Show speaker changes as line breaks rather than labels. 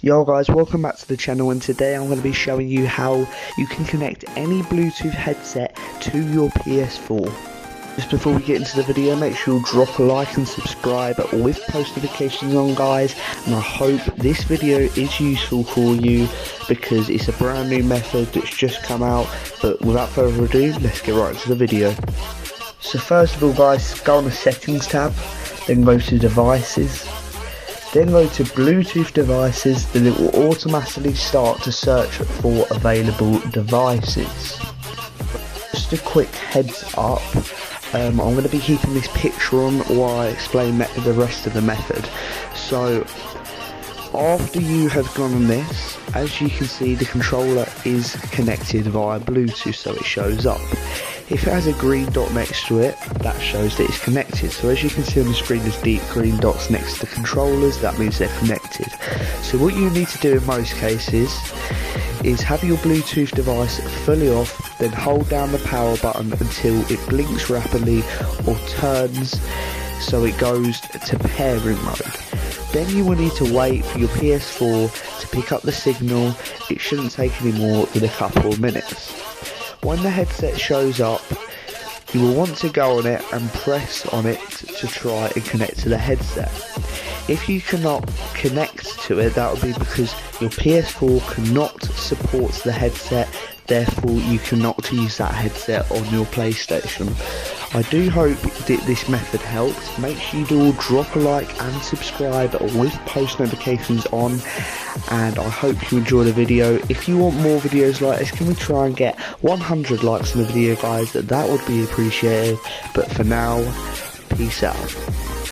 Yo guys, welcome back to the channel, and today I'm going to be showing you how you can connect any Bluetooth headset to your PS4. Just before we get into the video, make sure you drop a like and subscribe with post notifications on guys, and I hope this video is useful for you because it's a brand new method that's just come out. But without further ado, let's get right into the video. So first of all guys, go on the settings tab, then go to devices. Then go to Bluetooth devices, then it will automatically start to search for available devices. Just a quick heads up, I'm going to be keeping this picture on while I explain the rest of the method. So after you have gone on this, as you can see the controller is connected via Bluetooth, so it shows up. If it has a green dot next to it, that shows that it's connected. So as you can see on the screen, there's deep green dots next to the controllers, that means they're connected. So what you need to do in most cases is have your Bluetooth device fully off, then hold down the power button until it blinks rapidly or turns so it goes to pairing mode. Then you will need to wait for your PS4 to pick up the signal. It shouldn't take any more than a couple of minutes. When the headset shows up, you will want to go on it and press on it to try and connect to the headset. If you cannot connect to it, that will be because your PS4 cannot support the headset, therefore you cannot use that headset on your PlayStation. I do hope that this method helped. Make sure you do all drop a like and subscribe with post notifications on, and I hope you enjoy the video. If you want more videos like this, can we try and get 100 likes on the video guys? That would be appreciated. But for now, peace out.